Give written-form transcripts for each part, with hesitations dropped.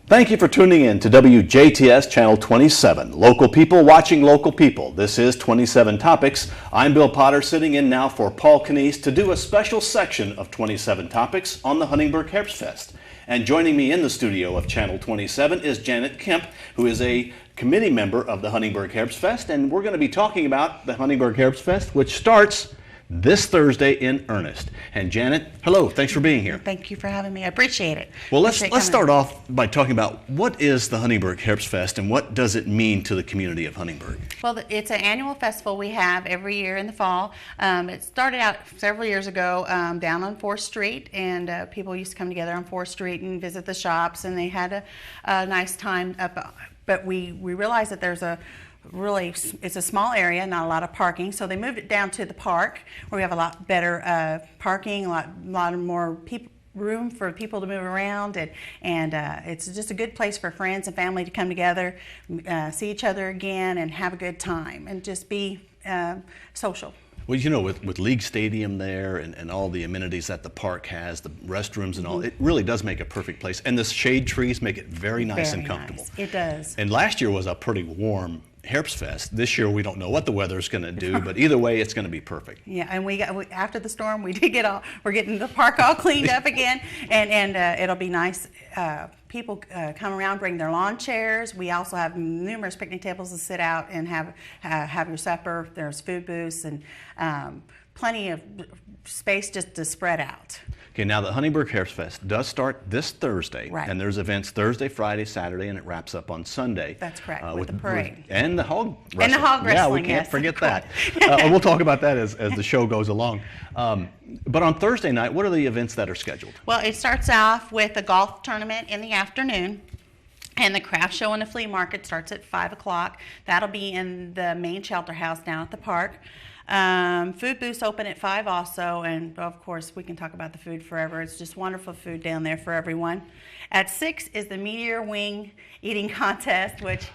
Thank you for tuning in to WJTS Channel 27. Local people watching local people. This is 27 Topics. I'm Bill Potter, sitting in now for Paul Canese to do a special section of 27 Topics on the Huntingburg Herbstfest. And joining me in the studio of Channel 27 is Janet Kempf, who is a committee member of the Huntingburg Herbstfest. And we're going to be talking about the Huntingburg Herbstfest, which starts this Thursday in earnest. And Janet, hello, thanks for being here. Thank you for having me. I appreciate it. Well, let's start off by talking about what is the Huntingburg Herbstfest and what does it mean to the community of Huntingburg? Well, it's an annual festival we have every year in the fall. It started out several years ago down on 4th Street, and people used to come together on 4th Street and visit the shops, and they had a nice time up. But we realized that there's it's a small area, not a lot of parking, so they moved it down to the park where we have a lot better parking, a lot more room for people to move around, and it's just a good place for friends and family to come together, see each other again, and have a good time, and just be social. Well, you know, with League Stadium there and all the amenities that the park has, the restrooms and all, it really does make a perfect place. And the shade trees make it very nice and comfortable. Nice. It does. And last year was a pretty warm Herbstfest. This year we don't know what the weather's going to do, but either way it's going to be perfect. Yeah, and after the storm we're getting the park all cleaned up again, and it'll be nice. People come around, bring their lawn chairs. We also have numerous picnic tables to sit out and have your supper. There's food booths and plenty of space just to spread out. Okay, now the Huntingburg Herbstfest does start this Thursday, right, and there's events Thursday, Friday, Saturday, and it wraps up on Sunday. That's correct, with the parade. And the hog wrestling. And the hog wrestling, yeah, we can't forget that. We'll talk about that as the show goes along. But on Thursday night, what are the events that are scheduled? Well, it starts off with a golf tournament in the afternoon. And the craft show and the flea market starts at 5 o'clock. That'll be in the main shelter house down at the park. Food booths open at 5 also, and of course we can talk about the food forever. It's just wonderful food down there for everyone. At 6 is the meteor wing eating contest, which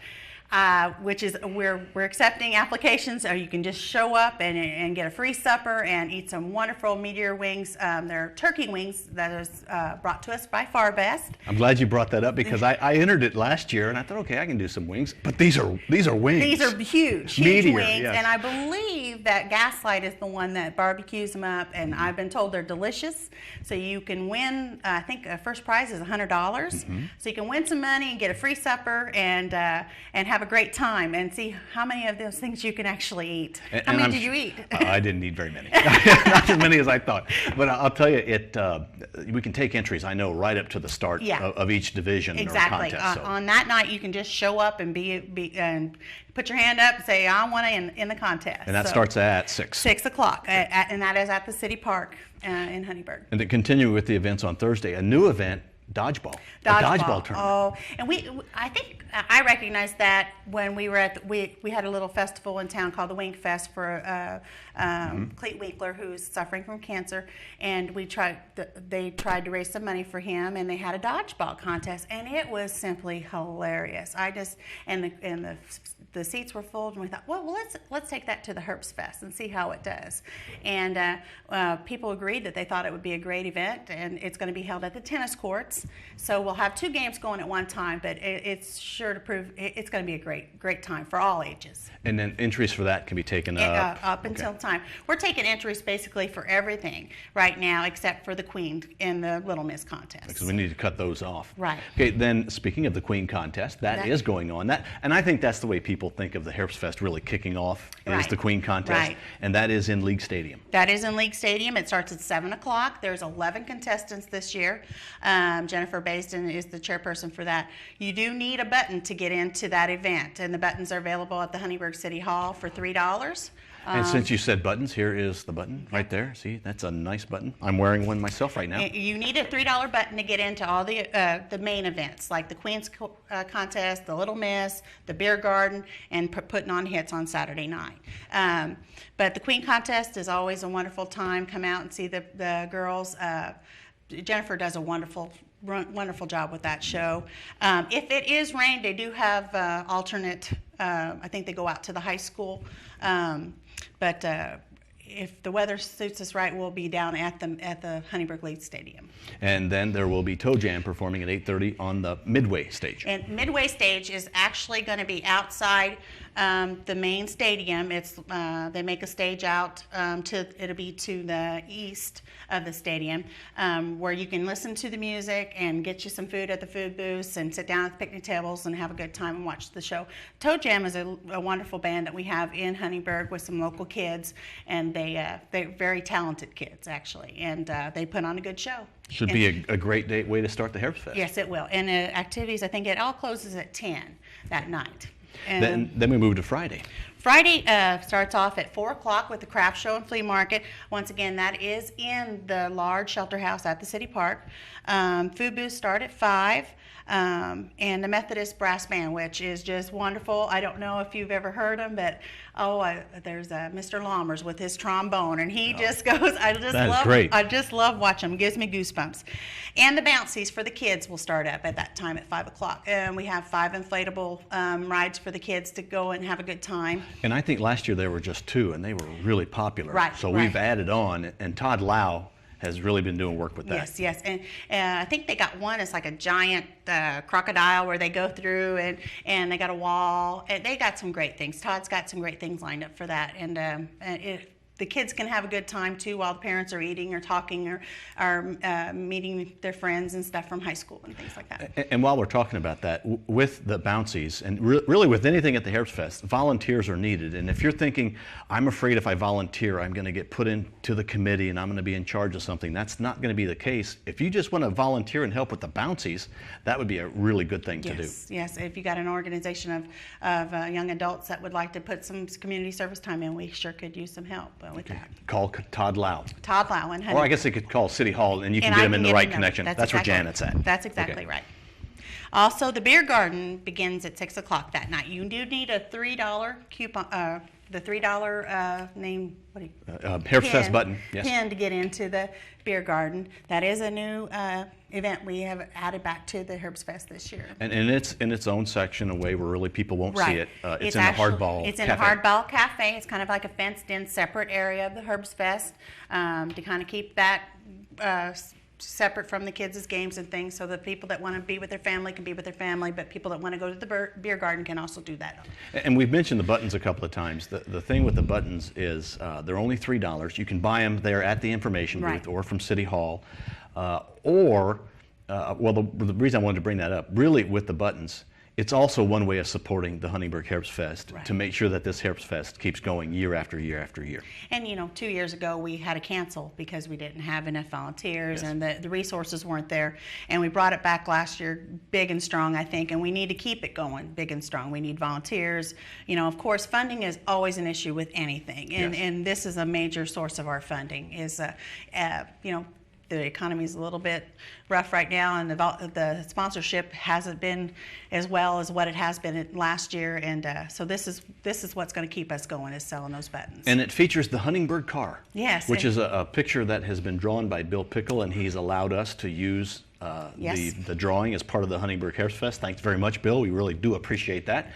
is we're accepting applications, or you can just show up and get a free supper and eat some wonderful meteor wings. They're turkey wings that is brought to us by Far Best. I'm glad you brought that up because I entered it last year and I thought, okay, I can do some wings, but these are wings. These are huge meteor, wings, yes. And I believe that Gaslight is the one that barbecues them up, and I've been told they're delicious. So you can win. I think first prize is $100. So you can win some money and get a free supper and have a great time and see how many of those things you can actually eat. How many did you eat? I didn't eat very many. Not as many as I thought. But I'll tell you, we can take entries, I know, right up to the start of each division or contest. So. On that night, you can just show up and and put your hand up and say, I want to in the contest. And that starts at 6. 6 o'clock, and that is at the city park in Huntingburg. And to continue with the events on Thursday, a new event, Dodgeball. A dodgeball tournament. Oh, and I think I recognized that when we were we had a little festival in town called the Wink Fest for Clayton Winkler, who's suffering from cancer, and they tried to raise some money for him, and they had a dodgeball contest, and it was simply hilarious. The seats were full, and we thought, well, let's take that to the Herbstfest and see how it does. And people agreed that they thought it would be a great event, and it's going to be held at the tennis courts. So we'll have 2 games going at one time, but it's sure to prove it's going to be a great time for all ages. And then entries for that can be taken up until time. We're taking entries basically for everything right now except for the Queen and the Little Miss contest. Because we need to cut those off. Right. Okay, then speaking of the Queen contest, that is going on. And I think that's the way people think of the Herbstfest really kicking off is the Queen contest. Right. And that is in League Stadium. That is in League Stadium. It starts at 7 o'clock. There's 11 contestants this year. Jennifer Basden is the chairperson for that. You do need a button to get into that event, and the buttons are available at the Huntingburg City Hall for $3. And since you said buttons, here is the button right there. See, that's a nice button. I'm wearing one myself right now. You need a $3 button to get into all the main events, like the Queen's contest, the Little Miss, the beer garden, and putting on hits on Saturday night. But the Queen contest is always a wonderful time. Come out and see the girls. Jennifer does a wonderful job with that show. If it is rain, they do have alternate. I think they go out to the high school, but if the weather suits us right, we'll be down at the Huntingburg League Stadium. And then there will be Toe Jam performing at 8:30 on the Midway stage. And Midway stage is actually going to be outside the main stadium. It's they make a stage out it'll be to the east of the stadium, where you can listen to the music and get you some food at the food booths and sit down at the picnic tables and have a good time and watch the show. Toe Jam is a wonderful band that we have in Huntingburg with some local kids, and they're very talented kids actually, and they put on a good show. Should be a great way to start the Herbstfest. Yes, it will. And activities, I think it all closes at 10 that night. And Then we move to Friday. Friday starts off at 4 o'clock with the craft show and flea market. Once again, that is in the large shelter house at the city park. Food booths start at 5. And the Methodist Brass Band, which is just wonderful. I don't know if you've ever heard him, but there's Mr. Lammers with his trombone, and he just goes. I just love watching him. Gives me goosebumps. And the bouncies for the kids will start up at that time at 5 o'clock. And we have 5 inflatable rides for the kids to go and have a good time. And I think last year there were just 2, and they were really popular. Right. So we've added on, and Todd Lau has really been doing work with that. Yes, and I think they got one. It's like a giant crocodile where they go through, and they got a wall. And they got some great things. Todd's got some great things lined up for that, and the kids can have a good time too while the parents are eating or talking or are meeting their friends and stuff from high school and things like that. And while we're talking about that, with the bouncies and really with anything at the Herbstfest, volunteers are needed. And if you're thinking, I'm afraid if I volunteer, I'm going to get put into the committee and I'm going to be in charge of something, that's not going to be the case. If you just want to volunteer and help with the bouncies, that would be a really good thing to do. Yes, if you got an organization of young adults that would like to put some community service time in, we sure could use some help with that. Call Todd Lau. Todd Lau and Or I guess they could call City Hall and you can get them in the right connection. That's where Janet's at. That's exactly right. Also, the beer garden begins at 6 o'clock that night. You do need a $3 coupon, the $3 name, Herbstfest button. Yes. Pin to get into the beer garden. That is a new event we have added back to the Herbstfest this year. And it's in its own section, a way where really people won't see it. It's in the Hardball Cafe. It's in the Hardball Cafe. It's kind of like a fenced-in separate area of the Herbstfest to kind of keep that separate from the kids' games and things, so that people that want to be with their family can be with their family, but people that want to go to the beer garden can also do that. And we've mentioned the buttons a couple of times. The thing with the buttons is they're only $3. You can buy them there at the information booth or from City Hall. The reason I wanted to bring that up, really with the buttons, it's also one way of supporting the Huntingburg Herbstfest to make sure that this Herbstfest keeps going year after year after year. And 2 years ago we had to cancel because we didn't have enough volunteers and the resources weren't there. And we brought it back last year big and strong, I think, and we need to keep it going big and strong. We need volunteers. Of course, funding is always an issue with anything, and this is a major source of our funding. The economy is a little bit rough right now, and the sponsorship hasn't been as well as what it has been last year, and so this is what's going to keep us going, is selling those buttons. And it features the Huntingburg car, which is a picture that has been drawn by Bill Pickle, and he's allowed us to use the drawing as part of the Huntingburg Herbstfest. Thanks very much, Bill. We really do appreciate that.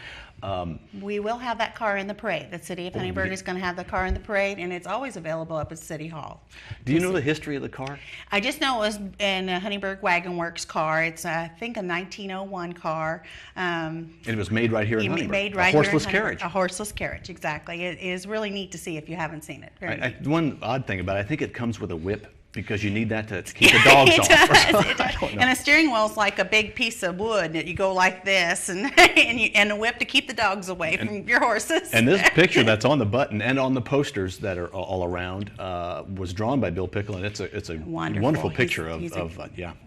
We will have that car in the parade. The city of Huntingburg is going to have the car in the parade, and it's always available up at City Hall. Do you know the history of the car? I just know it was in a Huntingburg Wagon Works car. It's, I think, a 1901 car. And it was made right here in Huntingburg. Made right a horseless carriage. A horseless carriage, exactly. It is really neat to see if you haven't seen it. One odd thing about it, I think it comes with a whip, because you need that to keep the dogs off. It does. And the steering wheel's like a big piece of wood that you go like this, and a whip to keep the dogs away from your horses. And this picture that's on the button and on the posters that are all around was drawn by Bill Pickle, and it's a wonderful picture of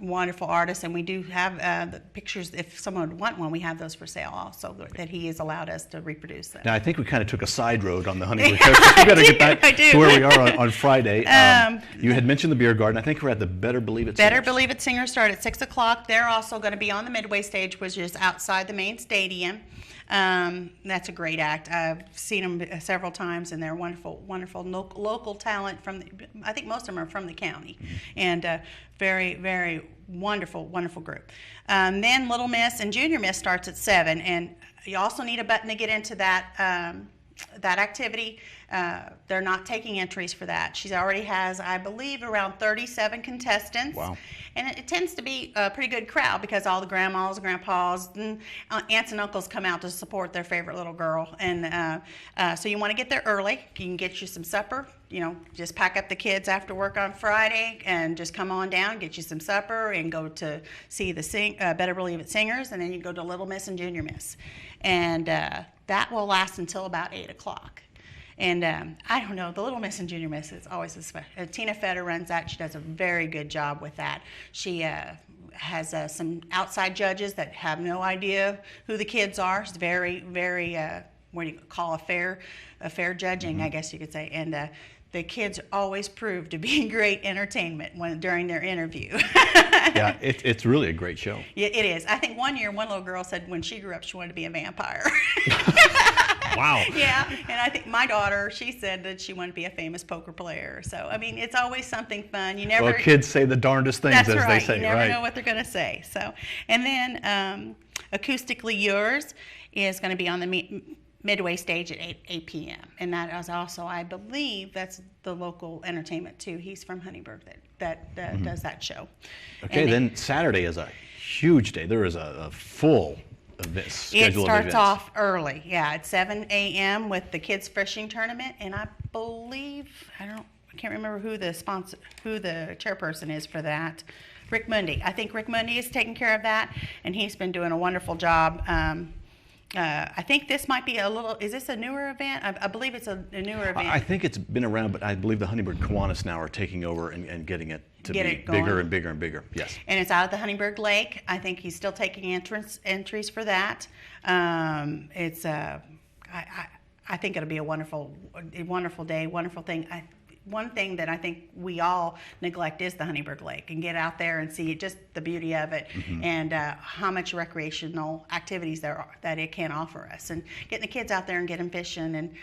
wonderful artist. And we do have the pictures. If someone would want one, we have those for sale also, that he has allowed us to reproduce them. Now I think we kind of took a side road on the Huntingburg Herbstfest. We got to get back to where we are on Friday. You had mentioned the beer garden. I think we're at the Better Believe It Singers. Better Believe It Singers start at 6 o'clock. They're also going to be on the Midway stage, which is outside the main stadium. That's a great act. I've seen them several times, and they're wonderful local talent I think most of them are from the county, and very, very wonderful group. Then Little Miss and Junior Miss starts at 7, and you also need a button to get into that that activity, they're not taking entries for that. She already has, I believe, around 37 contestants. Wow. And it tends to be a pretty good crowd because all the grandmas, grandpas, and aunts and uncles come out to support their favorite little girl. And so you want to get there early. You can get you some supper. You know, just pack up the kids after work on Friday and just come on down, get you some supper, and go to see the Better Believe It singers, and then you go to Little Miss and Junior Miss. And that will last until about 8 o'clock. And I don't know, the Little Miss and Junior Miss is always a special. Tina Fetter runs that. She does a very good job with that. She has some outside judges that have no idea who the kids are. She's very, very, what do you call a fair judging, I guess you could say. And the kids always prove to be great entertainment during their interview. Yeah, it's really a great show. Yeah, it is. I think one year, one little girl said when she grew up, she wanted to be a vampire. Wow. Yeah, and I think my daughter, she said that she wanted to be a famous poker player. So, I mean, it's always something fun. You never. Well, kids say the darndest things, That's as right. they say, You never right? know what they're going to say. So, and then Acoustically Yours is going to be on the Midway stage at 8 p.m. And that is also, I believe, that's the local entertainment too. He's from Huntingburg that does that show. Okay, And then Saturday is a huge day. There is a full schedule of events. It starts off early, yeah, at 7 a.m. with the kids fishing tournament, and I believe I can't remember who the chairperson is for that. Rick Mundy. I think Rick Mundy is taking care of that, and he's been doing a wonderful job. I think this might be is this a newer event? I believe it's a newer event. I think it's been around, but I believe the Huntingburg Kiwanis now are taking over and getting it to be bigger and bigger and bigger. Yes. And it's out at the Huntingburg Lake. I think he's still taking entries for that. I think it'll be a wonderful day, wonderful thing. One thing that I think we all neglect is the Huntingburg Lake, and get out there and see just the beauty of it, and how much recreational activities there are that it can offer us, and getting the kids out there and get them fishing, and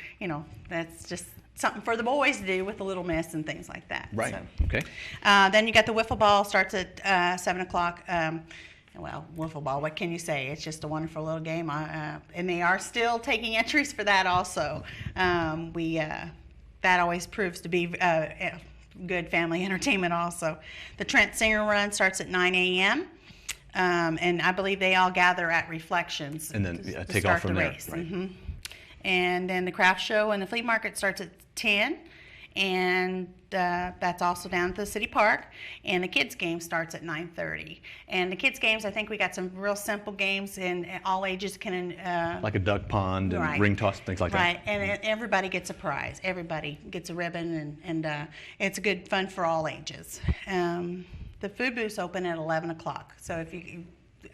that's just something for the boys to do with the Little Miss and things like that. Right. So, Okay. Then you got the wiffle ball, starts at 7 o'clock. Well, wiffle ball, what can you say? It's just a wonderful little game, and they are still taking entries for that also. That always proves to be good family entertainment also. The Trent Singer Run starts at 9 a.m., and I believe they all gather at Reflections. And then take off from there. Race. Right. And then the craft show and the flea market starts at 10, and that's also down at the city park. And the kids game starts at 9:30. And the kids games, I think we got some real simple games, and all ages can like a duck pond and ring toss, things like that. Right, and everybody gets a prize. Everybody gets a ribbon, and it's good fun for all ages. The food booths open at 11 o'clock. So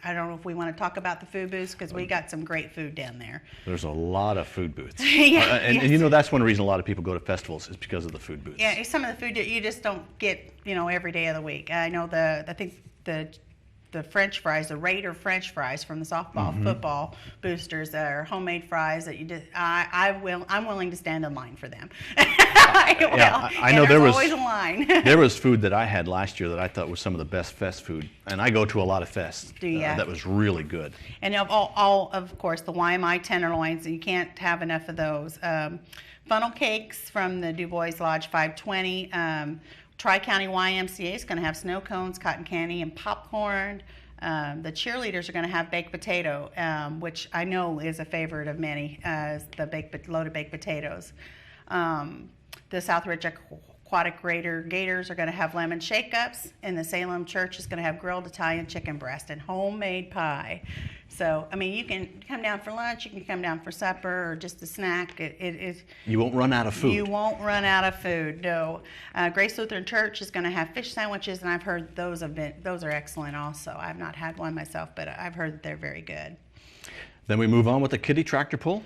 I don't know if we want to talk about the food booths, because we got some great food down there. There's a lot of food booths. Yeah, and that's one reason a lot of people go to festivals, is because of the food booths. Yeah, some of the food that you just don't get, every day of the week. I know I think the French fries, the Raider French fries from the softball football boosters, are homemade fries that you just. I'm willing to stand in line for them. I know there was always a line. There was food that I had last year that I thought was some of the best fest food, and I go to a lot of fests. Do you? That was really good. And of course, the YMI tenderloins. You can't have enough of those. Funnel cakes from the Du Bois Lodge 520. Tri-County YMCA is going to have snow cones, cotton candy, and popcorn. The cheerleaders are going to have baked potato, which I know is a favorite of many, the loaded baked potatoes. The Southridge Aquatic Gators are going to have lemon shake-ups, and the Salem Church is going to have grilled Italian chicken breast and homemade pie. So, I mean, you can come down for lunch, you can come down for supper, or just a snack. You won't run out of food. You won't run out of food, no. Grace Lutheran Church is going to have fish sandwiches, and I've heard those are excellent also. I've not had one myself, but I've heard that they're very good. Then we move on with the kiddie tractor pull.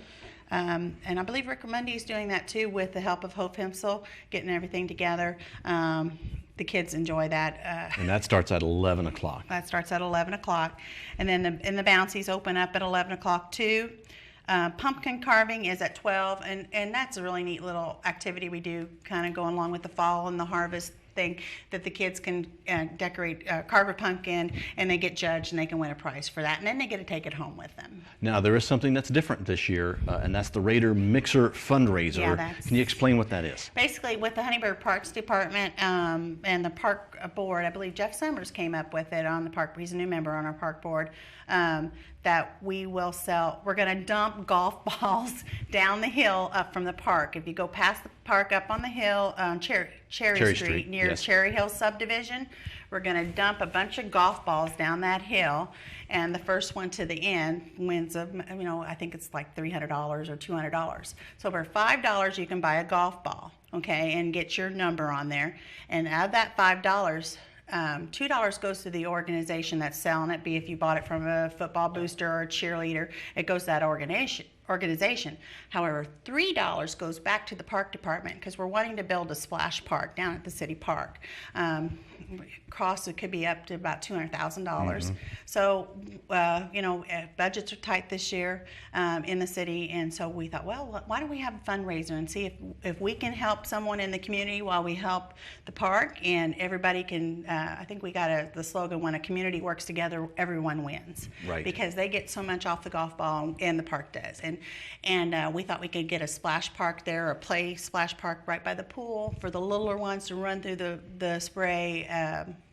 And I believe Rick Mundy is doing that too, with the help of Hope Himsel, getting everything together. The kids enjoy that. And that starts at 11 o'clock. That starts at 11 o'clock. And then the bouncies open up at 11 o'clock too. Pumpkin carving is at 12, and that's a really neat little activity we do, kind of going along with the fall and the harvest thing that the kids can decorate, carve a pumpkin, and they get judged and they can win a prize for that, and then they get to take it home with them. Now, there is something that's different this year, and that's the Raider Mixer fundraiser. Yeah, can you explain what that is? Basically, with the Huntingburg Parks Department and the park board, I believe Jeff Summers came up with it on the park. He's a new member on our park board. That we're going to dump golf balls down the hill up from the park. If you go past the park up on the hill, Cherry Street near yes. Cherry Hill subdivision, we're going to dump a bunch of golf balls down that hill, and the first one to the end wins I think it's like $300 or $200. So for $5 you can buy a golf ball, okay, and get your number on there. And out of that $5, $2 goes to the organization that's selling it, be if you bought it from a football booster or a cheerleader, it goes to that organization. However, $3 goes back to the park department because we're wanting to build a splash park down at the city park. Cost, it could be up to about $200,000. So, budgets are tight this year in the city, and so we thought, well, why don't we have a fundraiser and see if we can help someone in the community while we help the park, and everybody can. I think we got the slogan: when a community works together, everyone wins. Right. Because they get so much off the golf ball, and the park does. And we thought we could get a splash park there, or a play splash park right by the pool for the littler ones to run through the spray.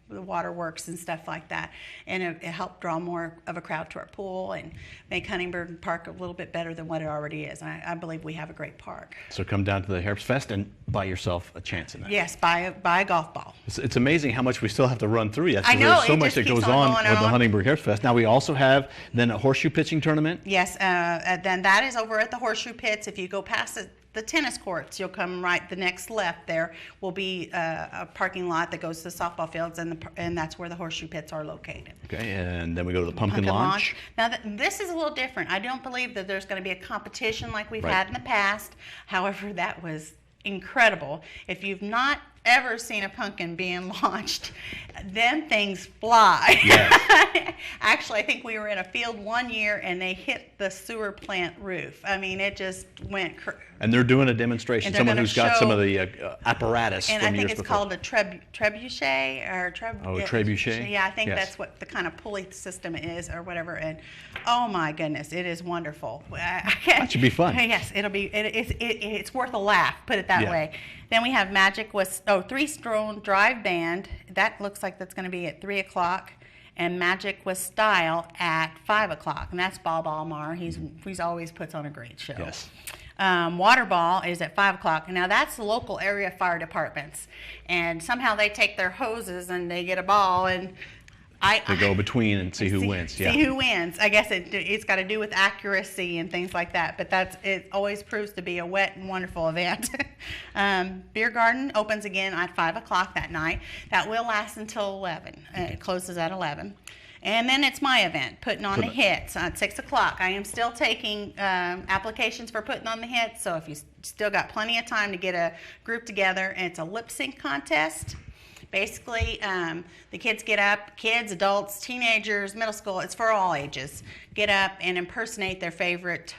The waterworks and stuff like that, and it helped draw more of a crowd to our pool and make Huntingburg Park a little bit better than what it already is. And I believe we have a great park. So come down to the Herbstfest and buy yourself a chance in that. Yes, buy a golf ball. It's amazing how much we still have to run through yet. I know, There's so it much just that keeps goes on on going with the on. Huntingburg Herbstfest. Now we also have then a horseshoe pitching tournament. Yes, then that is over at the Horseshoe Pits. If you go past the tennis courts, you'll come right, the next left there will be a parking lot that goes to the softball fields, and that's where the Horseshoe Pits are located. Okay, and then we go to the pumpkin launch. Now this is a little different. I don't believe that there's going to be a competition like we've Right. had in the past. However, that was incredible. If you've not ever seen a pumpkin being launched, them things fly. Yes. Actually, I think we were in a field one year and they hit the sewer plant roof. I mean, it just went And they're doing a demonstration. And they're Someone gonna who's got some show- of the apparatus and from I think years it's before. called a trebuchet or trebuchet? Yeah, I think Yes. that's what the kind of pulley system is or whatever. And oh my goodness, it is wonderful. That should be fun. Yes, it'll be. It's worth a laugh. Put it that Yeah. way. Then we have Three Strone Drive Band. That looks like that's going to be at 3:00. And Magic with Style at 5:00, and that's Bob Almar. He's always puts on a great show. Yes. Water Ball is at 5:00. Now that's the local area fire departments, and somehow they take their hoses and they get a ball and They go between and see who wins. Yeah. See who wins. I guess it's got to do with accuracy and things like that. But it always proves to be a wet and wonderful event. Beer Garden opens again at 5:00 that night. That will last until 11. It closes at 11. And then it's my event, Putting on the Hits, at 6:00. I am still taking applications for Putting on the Hits. So if you still got plenty of time to get a group together, and it's a lip sync contest. Basically, the kids get up, kids, adults, teenagers, middle school, it's for all ages, get up and impersonate their favorite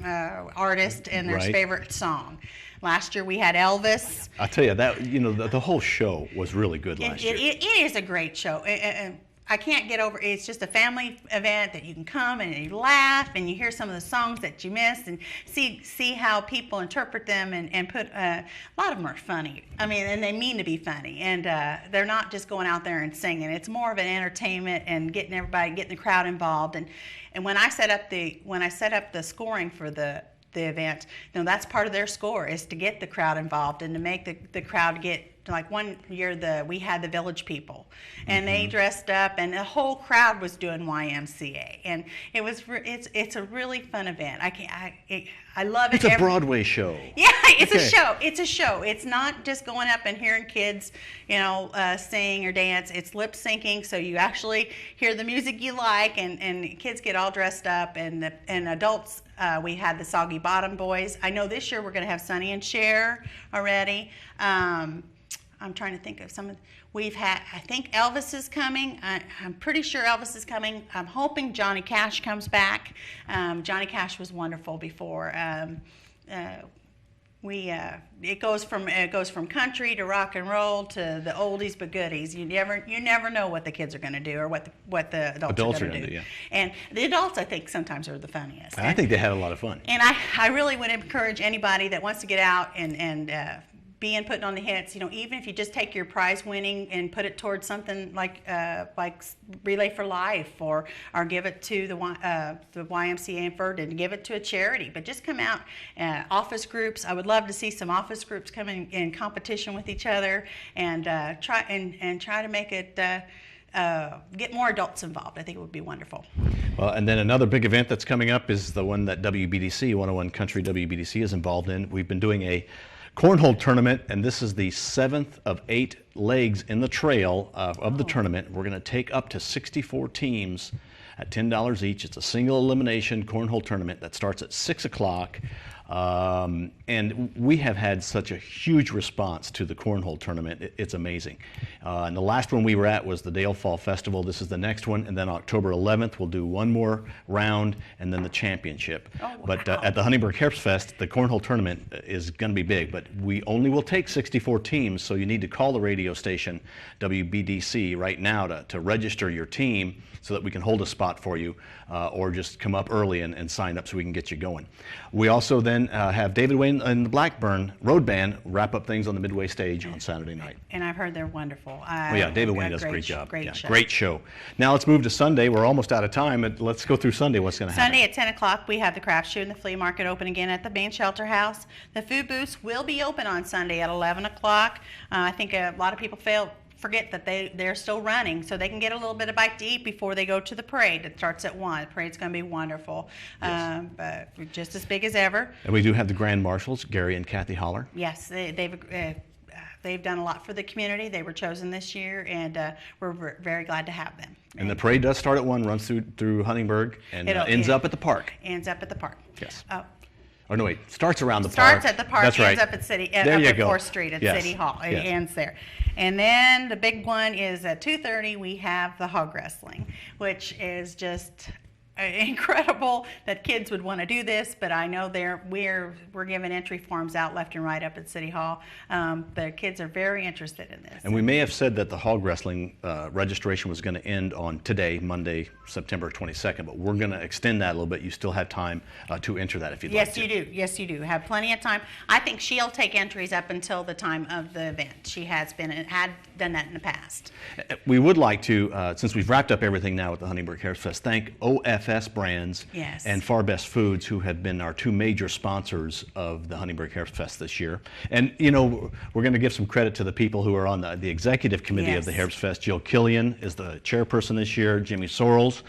artist and their Right. favorite song. Last year we had Elvis. I'll tell you, the whole show was really good last year. It is a great show. I can't get over it. It's just a family event that you can come and you laugh and you hear some of the songs that you missed and see how people interpret them and put a lot of them are funny. I mean, and they mean to be funny, and they're not just going out there and singing. It's more of an entertainment and getting the crowd involved. And when I set up the scoring for the event, that's part of their score is to get the crowd involved and to make the crowd get. Like one year we had the Village People, and they dressed up, and the whole crowd was doing YMCA, and it's a really fun event. I love it. It's a Broadway show. Yeah, it's Okay. a show. It's a show. It's not just going up and hearing kids, sing or dance. It's lip syncing, so you actually hear the music you like, and kids get all dressed up, and adults. We had the Soggy Bottom Boys. I know this year we're going to have Sonny and Cher already. I'm trying to think of some of. I think Elvis is coming. I'm pretty sure Elvis is coming. I'm hoping Johnny Cash comes back. Johnny Cash was wonderful before. it goes from country to rock and roll to the oldies but goodies. You never know what the kids are going to do or what the adults are going to do. Yeah. And the adults, I think, sometimes are the funniest. I think they had a lot of fun. And I really would encourage anybody that wants to get out and be in putting on the hits, even if you just take your prize winning and put it towards something like Relay for Life or give it to the YMCA in Ferdinand, give it to a charity. But just come out, office groups. I would love to see some office groups come in competition with each other and try to make it get more adults involved. I think it would be wonderful. Well, and then another big event that's coming up is the one that WBDC, 101 Country WBDC, is involved in. We've been doing a cornhole tournament, and this is the 7th of 8 legs in the trail of the tournament. We're going to take up to 64 teams at $10 each. It's a single elimination cornhole tournament that starts at 6 o'clock. And we have had such a huge response to the cornhole tournament. It's amazing. And the last one we were at was the Dale Fall Festival. This is the next one, and then October 11th we'll do one more round and then the championship. Oh, wow. But at the Huntingburg Herbstfest, the cornhole tournament is going to be big, but we only will take 64 teams, so you need to call the radio station WBDC right now to register your team so that we can hold a spot for you, or just come up early and sign up so we can get you going. We also then have David Wayne and the Blackburn Road Band wrap up things on the Midway stage on Saturday night. And I've heard they're wonderful. Oh yeah, David Wayne does a great job. Great show. Great show. Now let's move to Sunday. We're almost out of time. Let's go through Sunday. What's going to happen? Sunday at 10 o'clock, we have the craft shoe and the flea market open again at the main shelter house. The food booths will be open on Sunday at 11 o'clock. I think a lot of people forget that they're still running, so they can get a little bit of bite to eat before they go to the parade. It starts at 1. The parade's going to be wonderful, Yes. but just as big as ever. And we do have the Grand Marshals, Gary and Kathy Holler. Yes, they've done a lot for the community. They were chosen this year, and we're very glad to have them. And the parade does start at 1, runs through Huntingburg, and ends up at the park. Ends up at the park. Yes. Oh. Or no, wait, starts around the park. Starts at the park, That's ends right. up at There you go. 4th Street at Yes. City Hall. It Yes. ends there. And then the big one is at 2:30, we have the hog wrestling, which is just incredible that kids would want to do this, but I know we're giving entry forms out left and right up at City Hall. The kids are very interested in this. And we may have said that the hog wrestling registration was going to end on today, Monday, September 22nd, but we're going to extend that a little bit. You still have time to enter that if you'd like to. Yes, you do. Have plenty of time. I think she'll take entries up until the time of the event. She had done that in the past. We would like to, since we've wrapped up everything now at the Huntingburg Herbstfest, thank OFS Brands and Far Best Foods, who have been our 2 major sponsors of the Huntingburg Herbstfest this year. And we're going to give some credit to the people who are on the executive committee of the Herbstfest. Jill Killian is the chairperson this year. Jimmy Sorrells,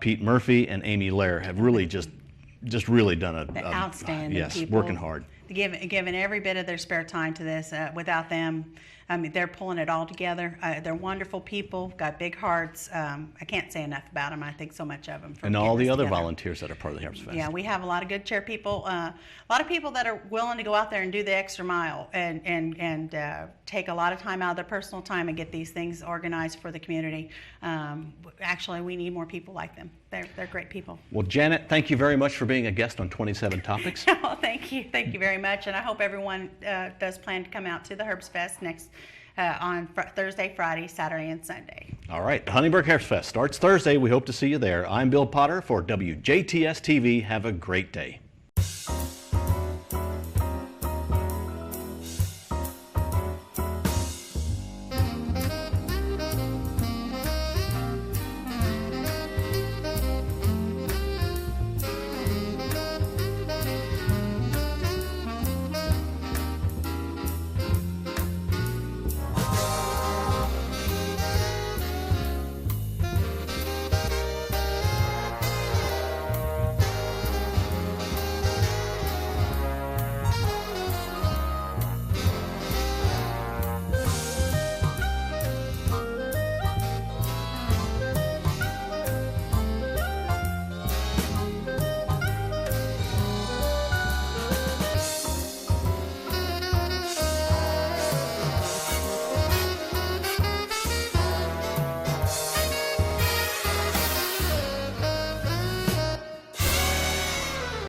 Pete Murphy, and Amy Lair have really just really done a outstanding people. Working hard. Giving every bit of their spare time to this. Without them, I mean, they're pulling it all together. They're wonderful people, got big hearts. I can't say enough about them. I think so much of them. And all the other volunteers that are part of the Herbstfest. Yeah, we have a lot of good chair people, a lot of people that are willing to go out there and do the extra mile and take a lot of time out of their personal time and get these things organized for the community. Actually, we need more people like them. They're great people. Well, Janet, thank you very much for being a guest on 27 Topics. Oh, thank you very much, and I hope everyone does plan to come out to the Herbstfest next on Thursday, Friday, Saturday, and Sunday. All right, the Huntingburg Herbstfest starts Thursday. We hope to see you there. I'm Bill Potter for WJTS TV. Have a great day.